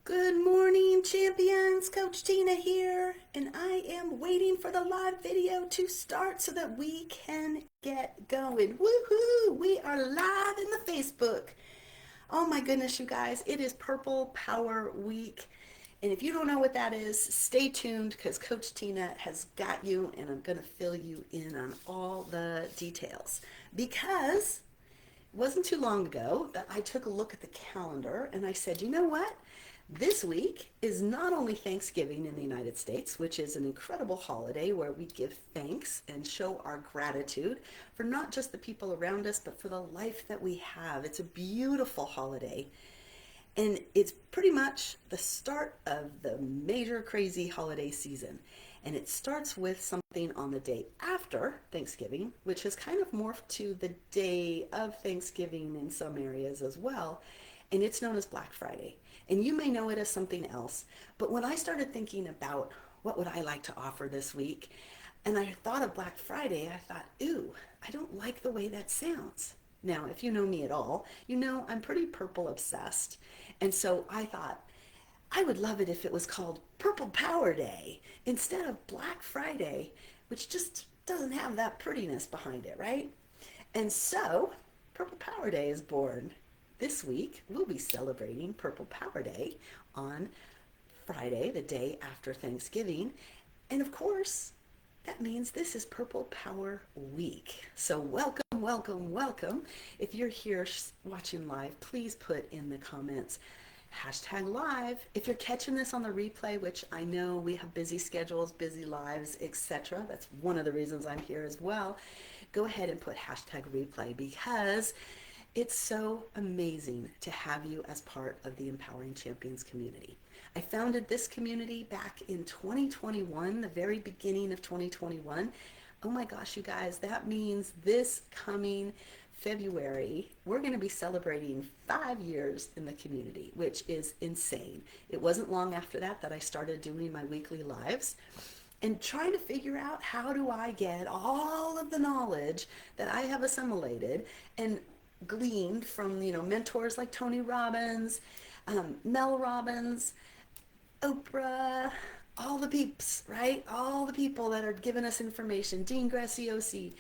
Good morning, champions. Coach Tina here, and I am waiting for the live video to start so that we can get going. Woohoo! We are live in the Facebook. Oh my goodness, you guys, it is Purple Power Week. And if you don't know what that is, stay tuned because Coach Tina has got you, and I'm going to fill you in on all the details. Because it wasn't too long ago that I took a look at the calendar and I said, you know what? This week is not only Thanksgiving in the United States, which is an incredible holiday where we give thanks and show our gratitude for not just the people around us, but for the life that we have. It's a beautiful holiday. And it's pretty much the start of the major crazy holiday season. And it starts with something on the day after Thanksgiving, which has kind of morphed to the day of Thanksgiving in some areas as well. And it's known as Black Friday. And you may know it as something else. But when I started thinking about what would I like to offer this week, and I thought of Black Friday, I thought, ooh, I don't like the way that sounds. Now, if you know me at all, you know I'm pretty purple obsessed. And so I thought, I would love it if it was called Purple Power Day instead of Black Friday, which just doesn't have that prettiness behind it, right? And so Purple Power Day is born. This week, we'll be celebrating Purple Power Day on Friday, the day after Thanksgiving. And of course, that means this is Purple Power Week. So welcome, welcome, welcome. If you're here watching live, please put in the comments #live. If you're catching this on the replay, which I know we have busy schedules, busy lives, etc. That's one of the reasons I'm here as well. Go ahead and put #replay because it's so amazing to have you as part of the Empowering Champions community. I founded this community back in 2021, the very beginning of 2021. Oh my gosh, you guys, that means this coming February, we're going to be celebrating 5 years in the community, which is insane. It wasn't long after that that I started doing my weekly lives and trying to figure out how do I get all of the knowledge that I have assimilated and gleaned from mentors like Tony Robbins, Mel Robbins, Oprah, all the peeps, right? All the people that are giving us information. Dean Graziosi,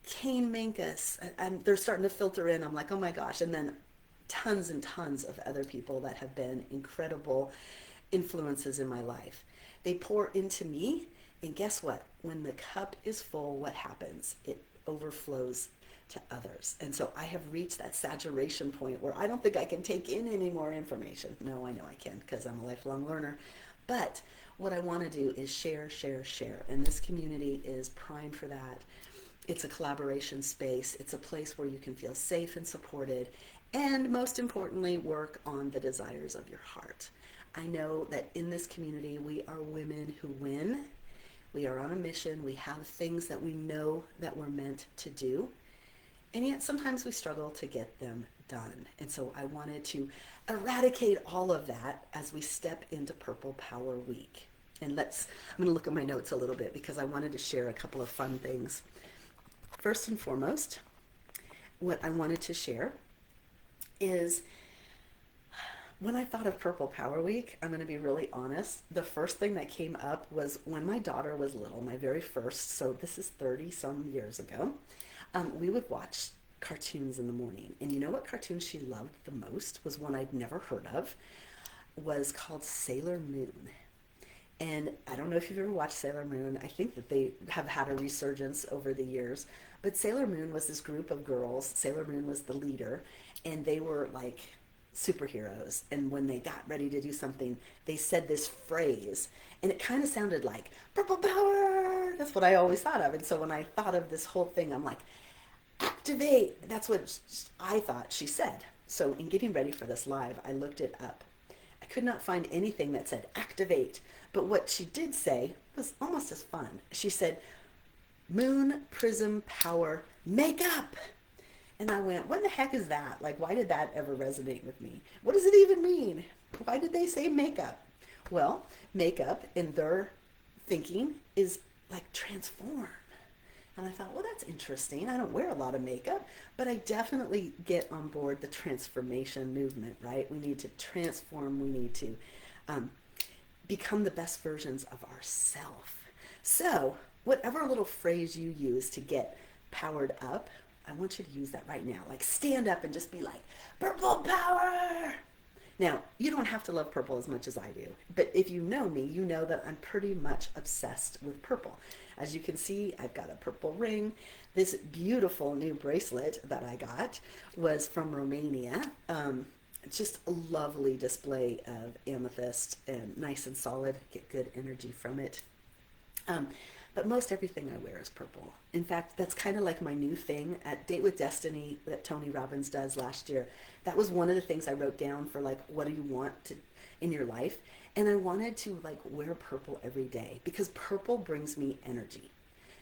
Kane Mankus, and they're starting to filter in. I'm like, oh my gosh. And then tons and tons of other people that have been incredible influences in my life. They pour into me, and guess what? When the cup is full, what happens? It overflows to others. And so I have reached that saturation point where I don't think I can take in any more information. No, I know I can because I'm a lifelong learner. But what I want to do is share, share, share. And this community is primed for that. It's a collaboration space. It's a place where you can feel safe and supported. And most importantly, work on the desires of your heart. I know that in this community, we are women who win. We are on a mission. We have things that we know that we're meant to do. And yet sometimes we struggle to get them done. And so I wanted to eradicate all of that as we step into Purple Power Week. And I'm going to look at my notes a little bit because I wanted to share a couple of fun things. First and foremost, what I wanted to share is when I thought of Purple Power Week, I'm going to be really honest, the first thing that came up was when my daughter was little, my very first, so this is 30 some years ago. We would watch cartoons in the morning. And you know what cartoon she loved the most was one I'd never heard of, was called Sailor Moon. And I don't know if you've ever watched Sailor Moon. I think that they have had a resurgence over the years. But Sailor Moon was this group of girls. Sailor Moon was the leader. And they were like superheroes. And when they got ready to do something, they said this phrase. And it kind of sounded like, Purple Power! That's what I always thought of. And so when I thought of this whole thing, I'm like, activate. That's what I thought she said. So in getting ready for this live, I looked it up. I could not find anything that said activate, but what she did say was almost as fun. She said, Moon Prism Power Makeup. And I went, what the heck is that? Like, why did that ever resonate with me? What does it even mean? Why did they say makeup? Well, makeup in their thinking is like transform. And I thought, well, that's interesting. I don't wear a lot of makeup, but I definitely get on board the transformation movement, right? We need to transform. We need to um, become the best versions of ourselves. So, whatever little phrase you use to get powered up, I want you to use that right now. Like stand up and just be like, purple power. Now, you don't have to love purple as much as I do, but if you know me, you know that I'm pretty much obsessed with purple. As you can see, I've got a purple ring. This beautiful new bracelet that I got was from Romania. Just a lovely display of amethyst and nice and solid, get good energy from it. Um, but most everything I wear is purple. In fact, that's kind of like my new thing at Date with Destiny that Tony Robbins does last year. That was one of the things I wrote down for like, what do you want to in your life? And I wanted to like wear purple every day because purple brings me energy.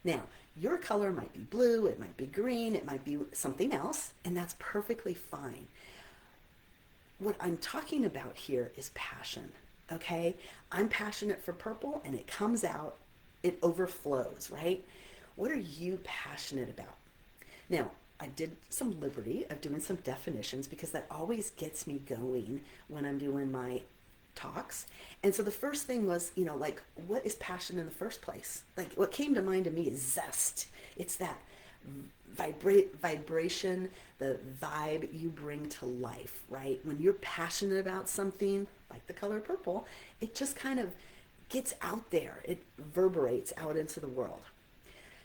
Now, your color might be blue, it might be green, it might be something else, and that's perfectly fine. What I'm talking about here is passion, okay? I'm passionate for purple and it comes out, it overflows, right? What are you passionate about? Now, I did some liberty of doing some definitions because that always gets me going when I'm doing my talks. And so the first thing was, like, what is passion in the first place? Like, what came to mind to me is zest. It's that vibration, the vibe you bring to life, right? When you're passionate about something, like the color purple, it just kind of gets out there. It reverberates out into the world.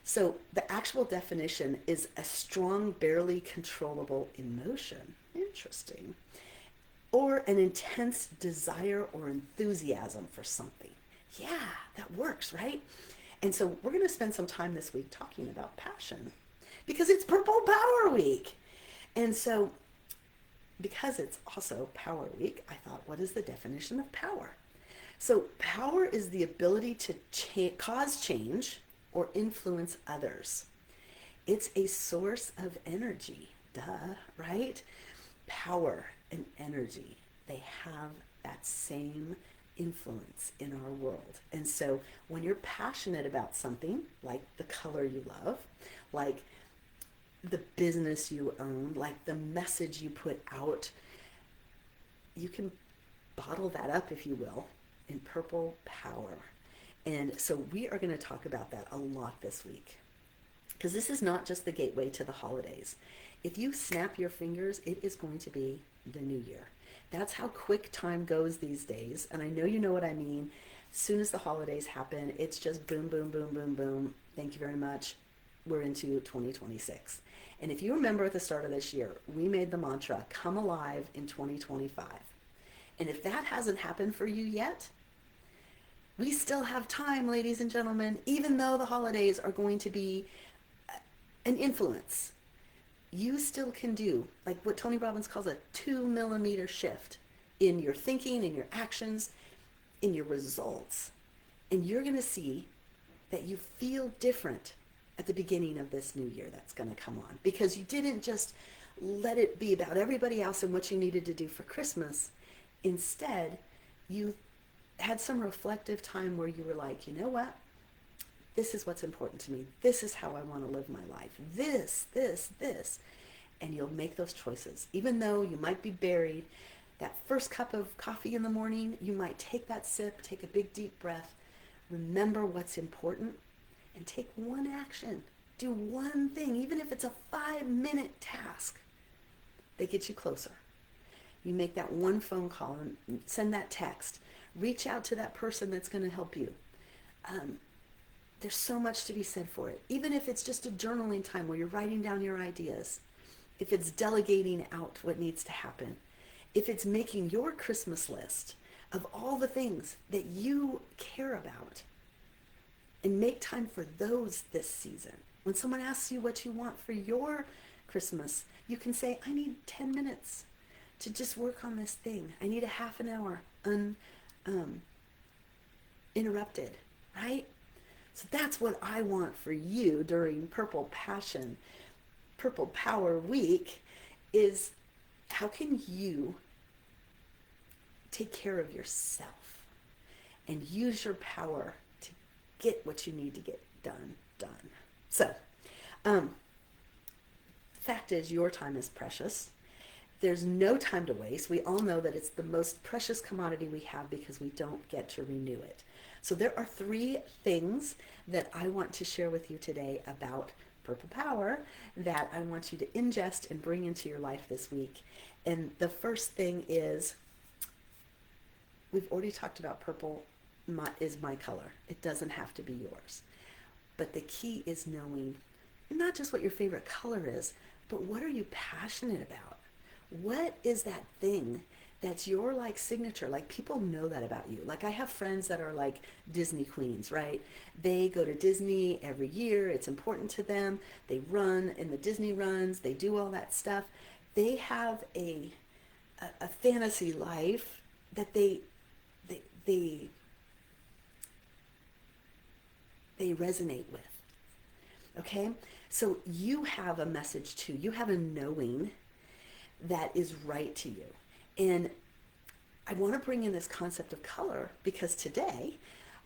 So the actual definition is a strong, barely controllable emotion. Interesting. Or an intense desire or enthusiasm for something. Yeah, that works, right? And so we're going to spend some time this week talking about passion because it's Purple Power Week. And so because it's also Power Week, I thought, what is the definition of power? So power is the ability to cause change or influence others. It's a source of energy, duh, right? Power and energy, they have that same influence in our world. And so when you're passionate about something, like the color you love, like the business you own, like the message you put out, you can bottle that up, if you will, in purple power. And so we are going to talk about that a lot this week because this is not just the gateway to the holidays. If you snap your fingers, it is going to be the new year. That's how quick time goes these days. And I know you know what I mean. As soon as the holidays happen, it's just boom, boom, boom, boom, boom. Thank you very much. We're into 2026. And if you remember at the start of this year, we made the mantra, come alive in 2025. And if that hasn't happened for you yet, we still have time, ladies and gentlemen, even though the holidays are going to be an influence. You still can do like what Tony Robbins calls a 2 millimeter shift in your thinking, in your actions, in your results. And you're going to see that you feel different at the beginning of this new year that's going to come on because you didn't just let it be about everybody else and what you needed to do for Christmas. Instead, you had some reflective time where you were like, you know what? This is what's important to me. This is how I want to live my life. This. And you'll make those choices. Even though you might be buried, that first cup of coffee in the morning, you might take that sip, take a big deep breath, remember what's important, and take one action. Do one thing, even if it's a 5-minute task that gets you closer. You make that one phone call and send that text. Reach out to that person that's going to help you. There's so much to be said for it. Even if it's just a journaling time where you're writing down your ideas. If it's delegating out what needs to happen. If it's making your Christmas list of all the things that you care about. And make time for those this season. When someone asks you what you want for your Christmas, you can say, I need 10 minutes to just work on this thing. I need a half an hour interrupted, right? So that's what I want for you during Purple Power Week is how can you take care of yourself and use your power to get what you need to get done. So Um, Fact is, your time is precious. There's no time to waste. We all know that it's the most precious commodity we have because we don't get to renew it. So there are three things that I want to share with you today about purple power that I want you to ingest and bring into your life this week. And the first thing is, we've already talked about purple is my color. It doesn't have to be yours. But the key is knowing not just what your favorite color is, but what are you passionate about? What is that thing that's your like signature? Like, people know that about you. Like, I have friends that are like Disney queens, right? They go to Disney every year. It's important to them. They run in the Disney runs. They do all that stuff. They have a fantasy life that they they they resonate with. Okay? So you have a message too. You have a knowing that is right to you. And I want to bring in this concept of color because today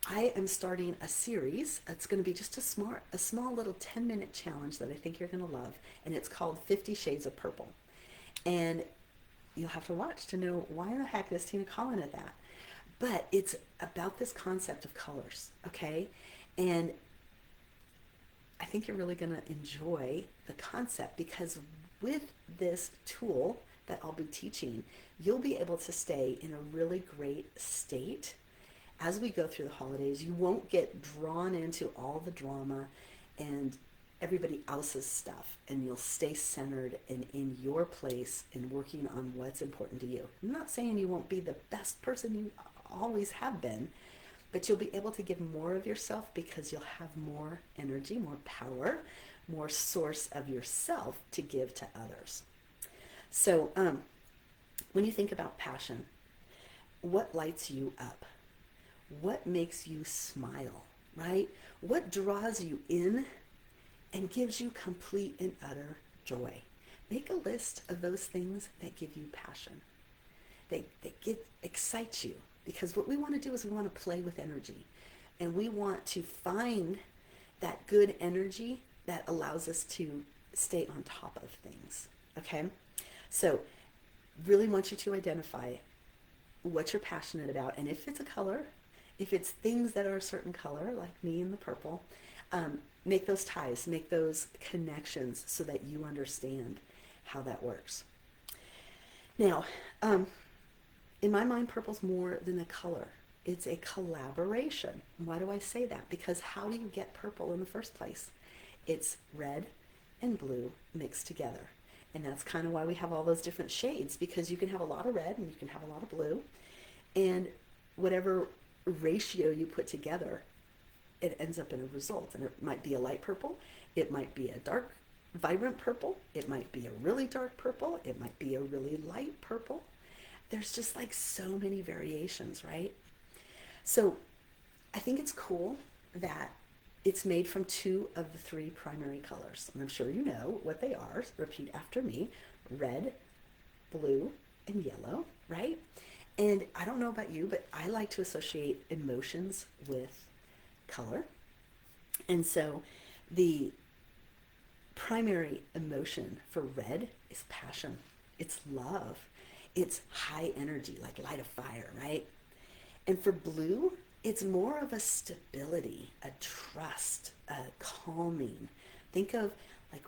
I am starting a series. It's going to be just a small little 10-minute challenge that I think you're going to love. And it's called 50 Shades of Purple. And you'll have to watch to know why in the heck is Tina calling it that. But it's about this concept of colors, okay? And I think you're really going to enjoy the concept because with this tool that I'll be teaching, you'll be able to stay in a really great state as we go through the holidays. You won't get drawn into all the drama and everybody else's stuff, and you'll stay centered and in your place and working on what's important to you. I'm not saying you won't be the best person you always have been, but you'll be able to give more of yourself because you'll have more energy, more power, more source of yourself to give to others. So when you think about passion, what lights you up? What makes you smile, right? What draws you in and gives you complete and utter joy? Make a list of those things that give you passion. They excite you, because what we want to do is we want to play with energy, and we want to find that good energy that allows us to stay on top of things. Okay? So really want you to identify what you're passionate about, and if it's a color, if it's things that are a certain color, like me and the purple, make those ties, make those connections so that you understand how that works. Now, in my mind, purple's more than a color. It's a collaboration. Why do I say that? Because how do you get purple in the first place? It's red and blue mixed together. And that's kind of why we have all those different shades, because you can have a lot of red and you can have a lot of blue. And whatever ratio you put together, it ends up in a result. And it might be a light purple. It might be a dark, vibrant purple. It might be a really dark purple. It might be a really light purple. There's just like so many variations, right? So I think it's cool that it's made from two of the three primary colors. And I'm sure you know what they are. Repeat after me: red, blue, and yellow, right? And I don't know about you, but I like to associate emotions with color. And so the primary emotion for red is passion. It's love. It's high energy, like light a fire, right? And for blue, it's more of a stability, a trust, a calming. Think of like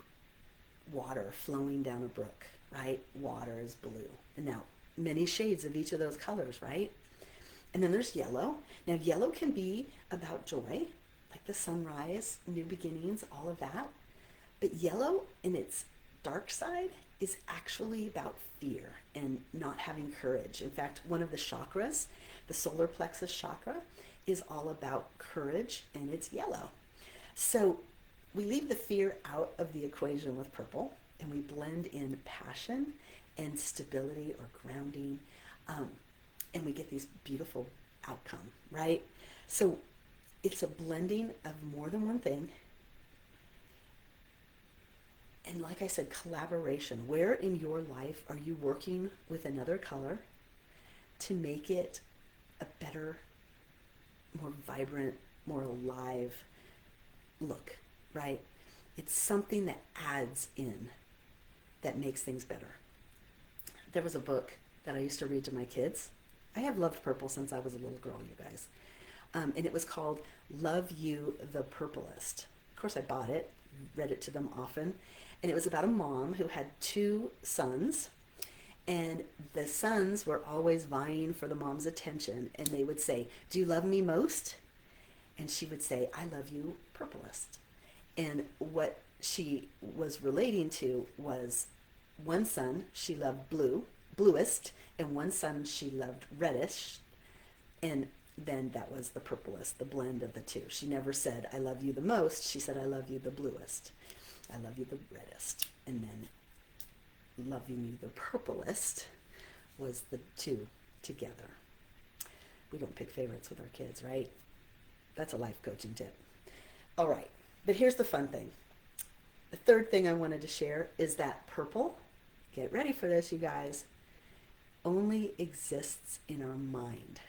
water flowing down a brook, right? Water is blue. And now many shades of each of those colors, right? And then there's yellow. Now yellow can be about joy, like the sunrise, new beginnings, all of that. But yellow in its dark side is actually about fear and not having courage. In fact, one of the chakras, the solar plexus chakra, is all about courage, and it's yellow. So we leave the fear out of the equation with purple, and we blend in passion and stability or grounding, and we get these beautiful outcome, right? So it's a blending of more than one thing. And like I said, collaboration. Where in your life are you working with another color to make it a better, more vibrant, more alive look, right? It's something that adds in, that makes things better. There was a book that I used to read to my kids. I have loved purple since I was a little girl, you guys. And it was called Love You the Purplest. Of course, I bought it, read it to them often. And it was about a mom who had two sons. And the sons were always vying for the mom's attention. And they would say, "Do you love me most?" And she would say, "I love you purplest." And what she was relating to was one son she loved bluest, and one son she loved reddish. And then that was the purplest, the blend of the two. She never said, "I love you the most." She said, "I love you the bluest. I love you the reddest." And then loving you the purplest was the two together. We don't pick favorites with our kids, right? That's a life coaching tip. All right, but here's the fun thing. The third thing I wanted to share is that purple, get ready for this, you guys, only exists in our mind.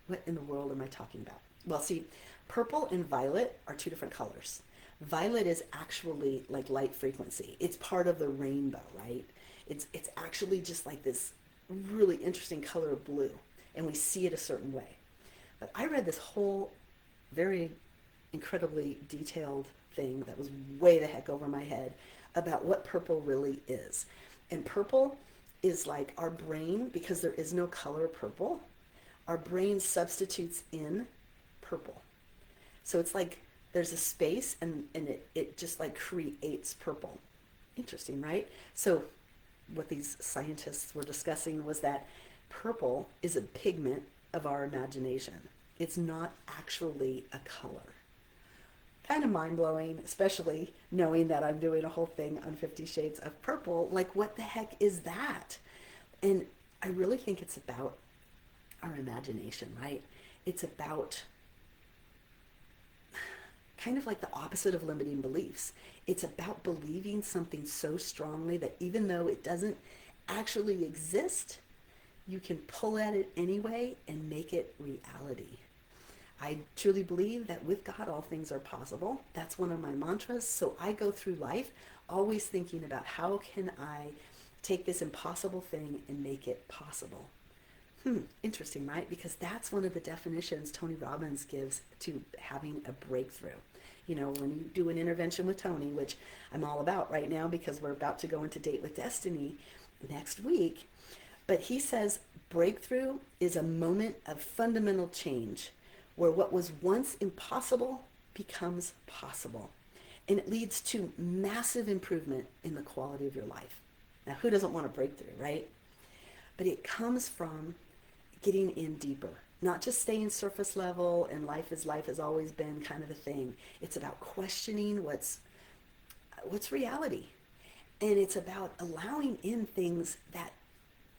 What in the world am I talking about? Well, see, purple and violet are two different colors. Violet is actually like light frequency. It's part of the rainbow, right? It's actually just like this really interesting color of blue, and we see it a certain way. But I read this whole very incredibly detailed thing that was way the heck over my head about what purple really is. And purple is like our brain, because there is no color purple, our brain substitutes in purple. So it's like there's a space and it just like creates purple. Interesting, right? So what these scientists were discussing was that purple is a pigment of our imagination. It's not actually a color. Kind of mind-blowing, especially knowing that I'm doing a whole thing on 50 Shades of Purple. Like, what the heck is that? And I really think it's about our imagination, right? It's about kind of like the opposite of limiting beliefs. It's about believing something so strongly that even though it doesn't actually exist, you can pull at it anyway and make it reality. I truly believe that with God, all things are possible. That's one of my mantras. So I go through life always thinking about how can I take this impossible thing and make it possible. Interesting, right? Because that's one of the definitions Tony Robbins gives to having a breakthrough. You know, when you do an intervention with Tony, which I'm all about right now because we're about to go into Date with Destiny next week, but he says breakthrough is a moment of fundamental change where what was once impossible becomes possible. And it leads to massive improvement in the quality of your life. Now, who doesn't want a breakthrough, right? But it comes from getting in deeper, not just staying surface level and life has always been kind of the thing. It's about questioning what's reality. And it's about allowing in things that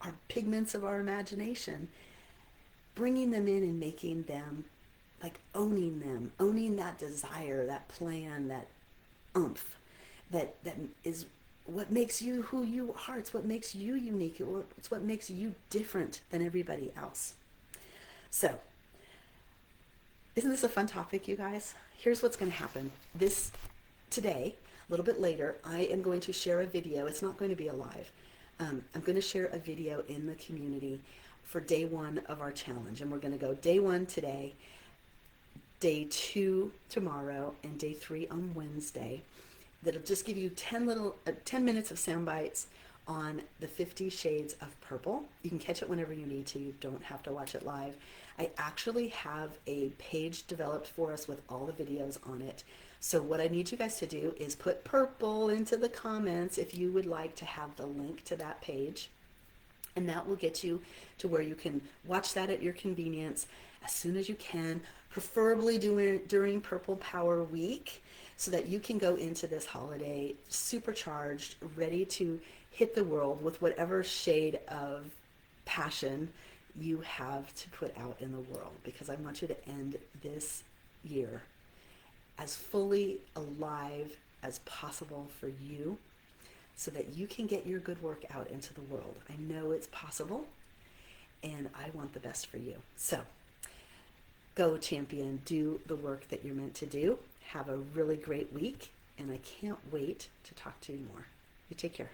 are pigments of our imagination, bringing them in and making them, like owning them, owning that desire, that plan, that oomph, that is what makes you who you are. It's what makes you unique. It's what makes you different than everybody else. So, isn't this a fun topic, you guys? Here's what's going to happen. Today, a little bit later, I am going to share a video. It's not going to be a live. I'm going to share a video in the community for day 1 of our challenge. And we're going to go day 1 today, day 2 tomorrow, and day 3 on Wednesday. That'll just give you 10 minutes of sound bites on the 50 Shades of Purple. You can catch it whenever you need to. You don't have to watch it live. I actually have a page developed for us with all the videos on it. So what I need you guys to do is put purple into the comments if you would like to have the link to that page. And that will get you to where you can watch that at your convenience as soon as you can, preferably during Purple Power Week, so that you can go into this holiday supercharged, ready to hit the world with whatever shade of passion you have to put out in the world. Because I want you to end this year as fully alive as possible for you, so that you can get your good work out into the world. I know it's possible, and I want the best for you. So go champion, do the work that you're meant to do. Have a really great week, and I can't wait to talk to you more. You take care.